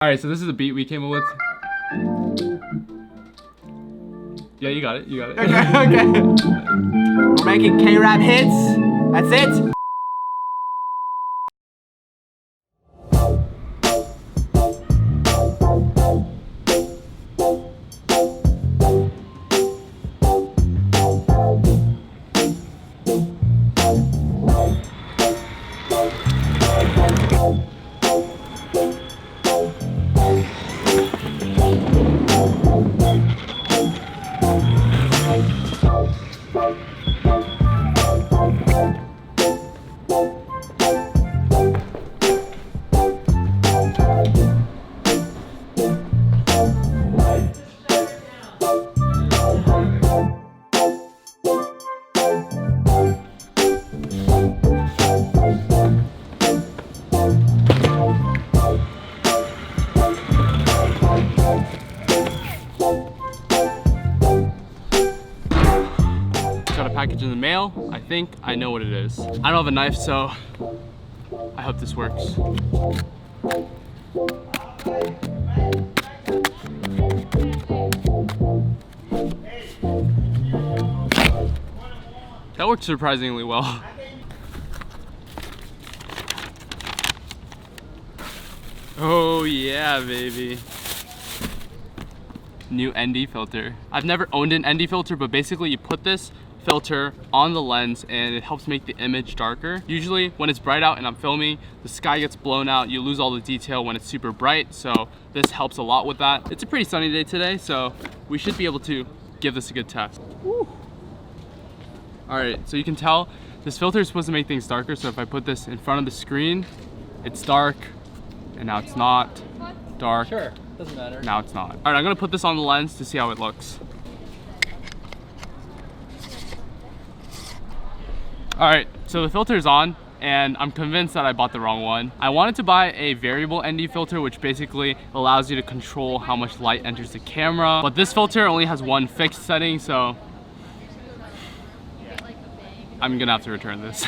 Alright, so this is a beat we came up with. Yeah, you got it, you got it. Okay. We're making K-rap hits. That's it. Got a package in the mail. I think I know what it is. I don't have a knife, so I hope this works. That worked surprisingly well. Oh yeah, baby. New ND filter. I've never owned an ND filter, but basically you put this filter on the lens and it helps make the image darker. Usually when it's bright out and I'm filming, the sky gets blown out, you lose all the detail when it's super bright, so this helps a lot with that. It's a pretty sunny day today, so we should be able to give this a good test. Woo. All right, so you can tell this filter is supposed to make things darker, so if I put this in front of the screen, it's dark, and now it's not dark. Sure, doesn't matter. Now it's not. All right, I'm gonna put this on the lens to see how it looks. All right, so the filter is on, and I'm convinced that I bought the wrong one. I wanted to buy a variable ND filter, which basically allows you to control how much light enters the camera. But this filter only has one fixed setting, so I'm gonna have to return this.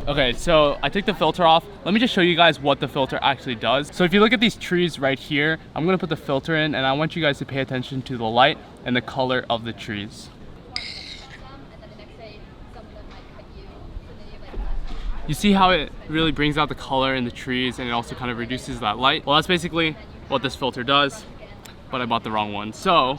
Okay, so I took the filter off. Let me just show you guys what the filter actually does. So if you look at these trees right here, I'm gonna put the filter in, and I want you guys to pay attention to the light and the color of the trees. You see how it really brings out the color in the trees, and it also kind of reduces that light? Well, that's basically what this filter does, but I bought the wrong one. So,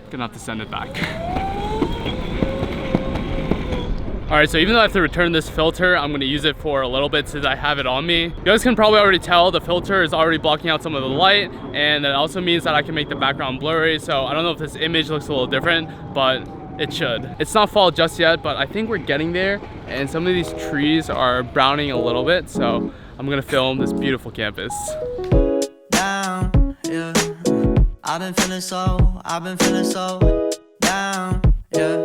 gonna have to send it back. All right, so even though I have to return this filter, I'm gonna use it for a little bit since I have it on me. You guys can probably already tell the filter is already blocking out some of the light, and that also means that I can make the background blurry. So I don't know if this image looks a little different, but it should. It's not fall just yet, but I think we're getting there, and some of these trees are browning a little bit, so I'm gonna film this beautiful campus. Down, yeah. I've been feeling so down, yeah.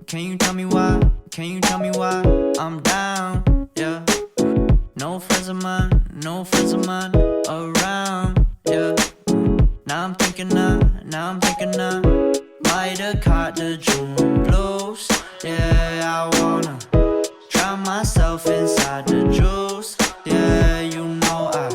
Can you tell me why? Can you tell me why I'm down, yeah. No friends of mine around, yeah. Now I'm thinking might have caught the June blues. Yeah, I wanna drown myself inside the juice. Yeah, you know I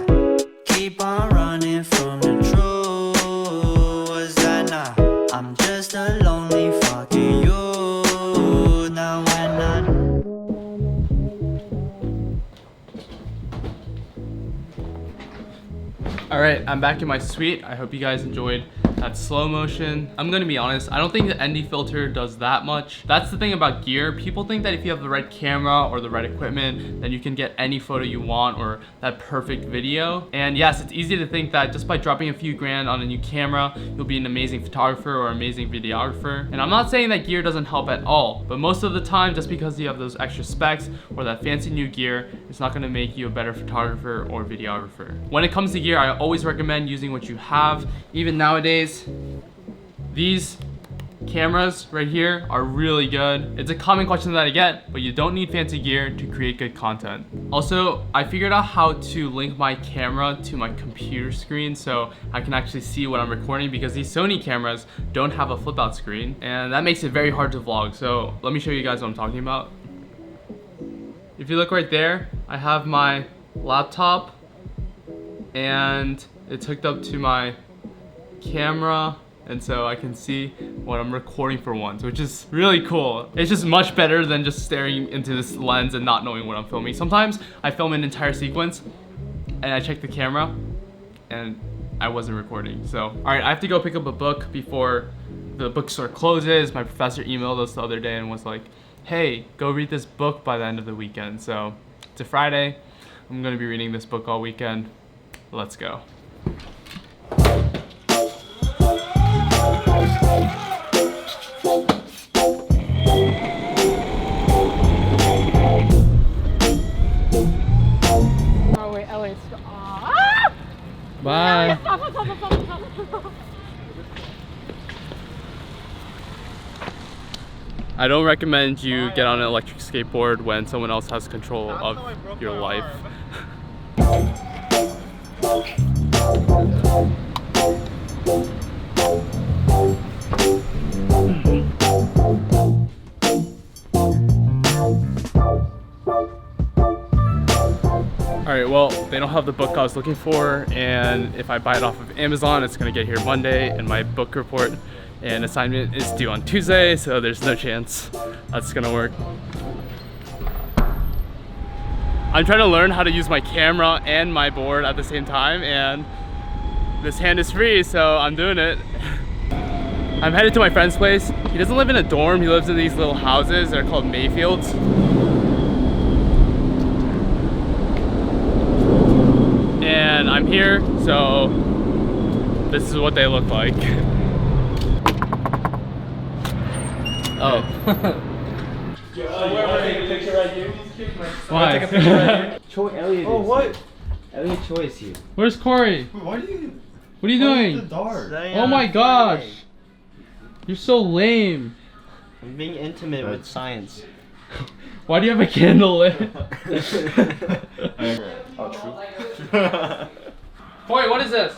keep on running from the truth. Was that not? I'm just a lonely fucking you. Now when All right, I'm back in my suite. I hope you guys enjoyed that slow motion. I'm gonna be honest, I don't think the ND filter does that much. That's the thing about gear. People think that if you have the right camera or the right equipment, then you can get any photo you want or that perfect video. And yes, it's easy to think that just by dropping a few grand on a new camera, you'll be an amazing photographer or amazing videographer. And I'm not saying that gear doesn't help at all, but most of the time, just because you have those extra specs or that fancy new gear, it's not gonna make you a better photographer or videographer. When it comes to gear, I always recommend using what you have. Even nowadays, these cameras right here are really good. It's a common question that I get, but you don't need fancy gear to create good content. Also, I figured out how to link my camera to my computer screen so I can actually see what I'm recording, because these Sony cameras don't have a flip out screen, and that makes it very hard to vlog. So let me show you guys what I'm talking about. If you look right there, I have my laptop and it's hooked up to my camera, and so I can see what I'm recording for once, which is really cool. It's just much better than just staring into this lens and not knowing what I'm filming. Sometimes I film an entire sequence and I check the camera and I wasn't recording. So, all right, I have to go pick up a book before the bookstore closes. My professor emailed us the other day and was like, hey, go read this book by the end of the weekend. So it's a Friday. I'm gonna be reading this book all weekend. Let's go. Oh wait, Elliot's. Bye. I don't recommend you get on an electric skateboard when someone else has control of your life. Alright, well, they don't have the book I was looking for, and if I buy it off of Amazon, it's gonna get here Monday, and my book report and assignment is due on Tuesday, so there's no chance that's gonna work. I'm trying to learn how to use my camera and my board at the same time, and this hand is free, so I'm doing it. I'm headed to my friend's place. He doesn't live in a dorm, he lives in these little houses. They're called Mayfields. And I'm here, so this is what they look like. Oh. Take a picture right here. Why? Take a picture right here. Choy, Elliot. Oh, is what? here. Elliot, Choy is here. Where's Corey? Why do you? What are you Why is doing? it dark? Oh my gosh. You're so lame. I'm being intimate with science. Why do you have a candle lit? Oh, true. Corey, what is this?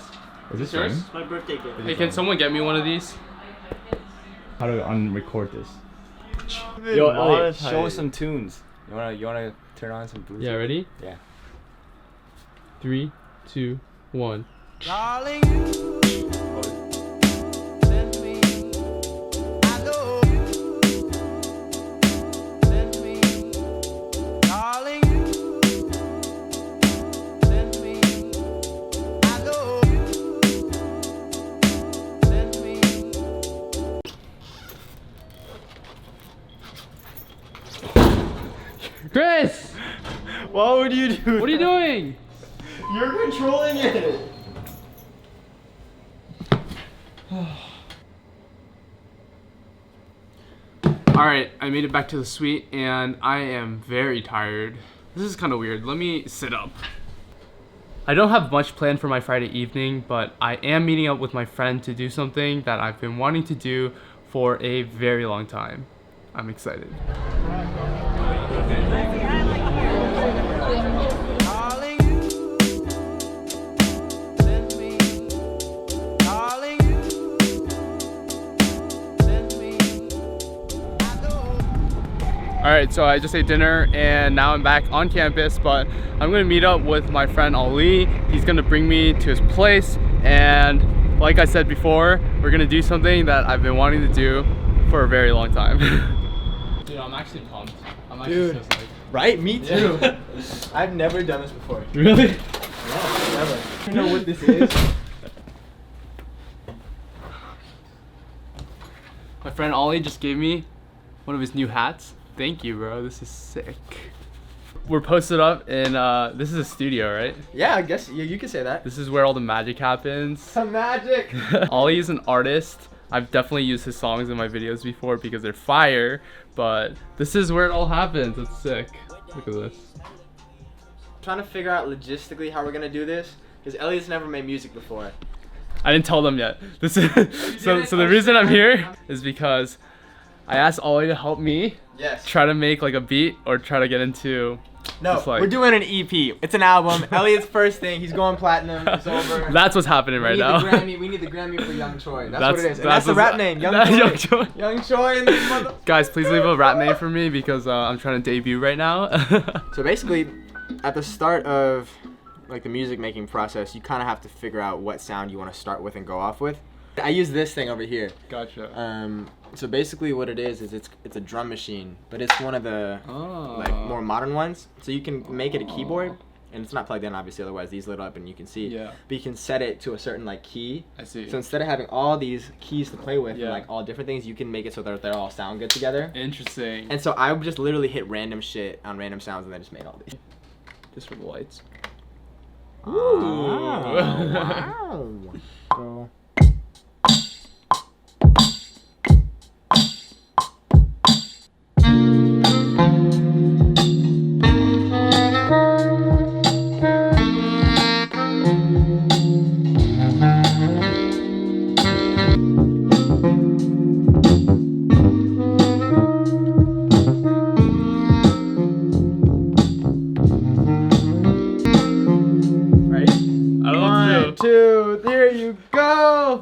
Is this yours? yours? My birthday gift. Hey, can someone get me one of these? How do I unrecord this? Yo, Elliot, show us some tunes. You wanna turn on some blues? Yeah, ready? Yeah. 3, 2, 1. Darling, you send me. I know you send me. Darling, you send me. I know you send me. Chris! What would you do? What are you doing? You're controlling it. Alright, I made it back to the suite and I am very tired. This is kind of weird. Let me sit up. I don't have much planned for my Friday evening, but I am meeting up with my friend to do something that I've been wanting to do for a very long time. I'm excited. Darling, you send me. Darling, you send me. I know. Alright, so I just ate dinner and now I'm back on campus, but I'm gonna meet up with my friend Aly. He's gonna bring me to his place, and like I said before, we're gonna do something that I've been wanting to do for a very long time. Dude, I'm actually pumped. I'm actually so psyched. Right? Me too. I've never done this before. Really? Yeah, never. You know what this is? My friend Aly just gave me one of his new hats. Thank you, bro. This is sick. We're posted up in, this is a studio, right? Yeah, I guess you can say that. This is where all the magic happens. Some magic. Aly is an artist. I've definitely used his songs in my videos before because they're fire, but this is where it all happens. It's sick. Look at this. I'm trying to figure out logistically how we're gonna do this, because Elliot's never made music before. I didn't tell them yet. This is so the reason I'm here is because I asked Aly to help me Yes. try to make like a beat or try to get into. No, just, like- we're doing an EP. It's an album. Elliot's first thing. He's going platinum. It's over. That's what's happening right now. We need the Grammy for Young Choy. That's what it is. And that's the what's- rap name. Young that's Choy. Young Choy. Young Choy and this mother. Guys, please leave a rap name for me because I'm trying to debut right now. So basically, at the start of like the music making process, you kind of have to figure out what sound you want to start with and go off with. I use this thing over here. Gotcha. So basically what it is it's a drum machine, but it's one of the like more modern ones. So you can make it a keyboard, and it's not plugged in obviously, otherwise these lit up and you can see. Yeah. But you can set it to a certain like key. I see. So instead of having all these keys to play with Yeah. and like all different things, you can make it so that they all sound good together. Interesting. And so I would just literally hit random shit on random sounds and then just made all these. Just for the lights. Wow. So. I don't know what to 1, do. 2, there you go.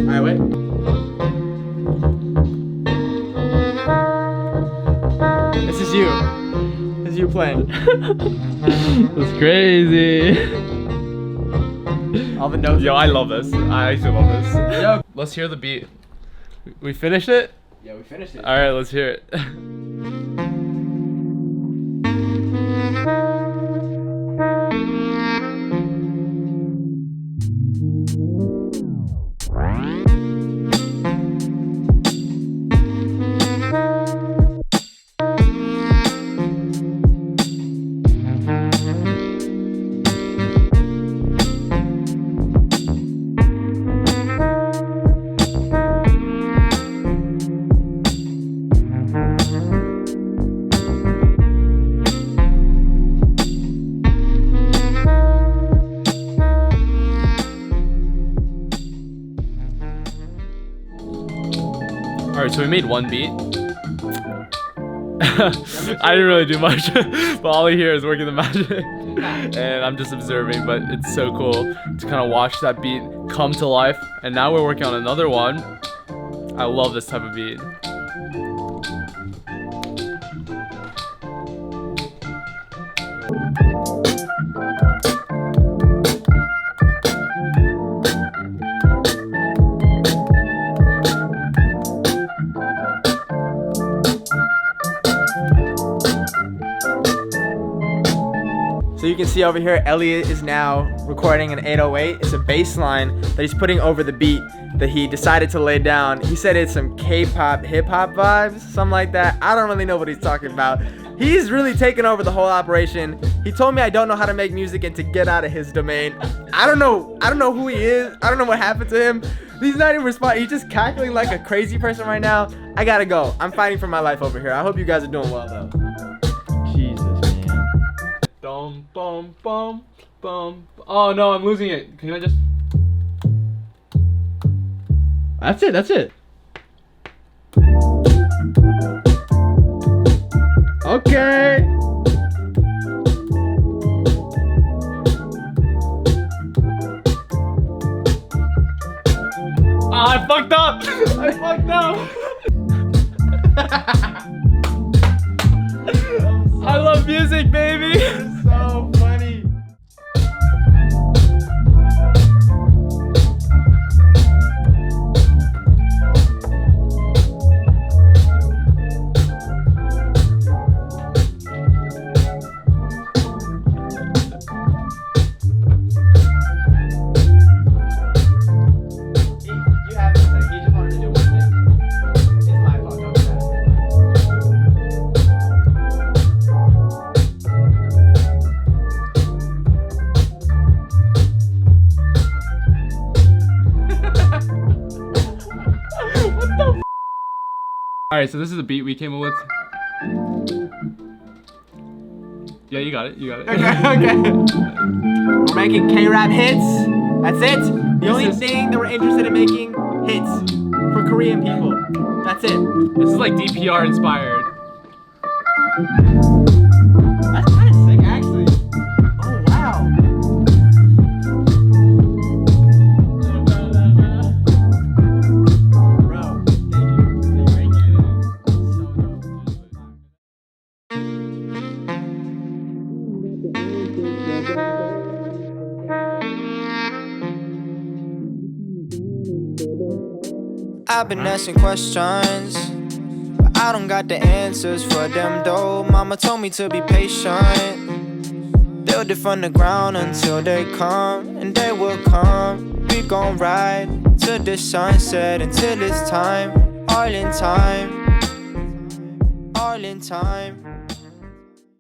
Alright, wait. This is you. This is you playing. That's crazy. All the notes. Yo, I love this. I actually love this. Yo, let's hear the beat. We finished it? Yeah, we finished it. All right, let's hear it. Alright, so we made one beat. I didn't really do much, but all I hear is working the magic. And I'm just observing, but it's so cool to kind of watch that beat come to life. And now we're working on another one. I love this type of beat. So you can see over here, Elliot is now recording an 808. It's a bass line that he's putting over the beat that he decided to lay down. He said it's some K-pop, hip-hop vibes, something like that. I don't really know what he's talking about. He's really taken over the whole operation. He told me I don't know how to make music and to get out of his domain. I don't know who he is. I don't know what happened to him. He's not even responding. He's just cackling like a crazy person right now. I gotta go. I'm fighting for my life over here. I hope you guys are doing well though. Jesus, man. Bum, bum, bum, bum. Oh no, I'm losing it. Can I just... That's it. That's it. Okay. Ah, I fucked up. I fucked up. I love music, baby. So funny. You have it. Like, he just wanted to do one thing. It's my fault. Don't do that. Alright, so this is a beat we came up with. Yeah, you got it. You got it. Okay. We're making K-rap hits. That's it. The only is- thing that we're interested in making hits for Korean people. That's it. This is like DPR inspired. That's kind of sick, actually. Oh wow. I've been asking questions, but I don't got the answers for them though. Mama told me to be patient, build it from the ground until they come, and they will come. We gon' ride to the sunset until it's time. All in time, all in time.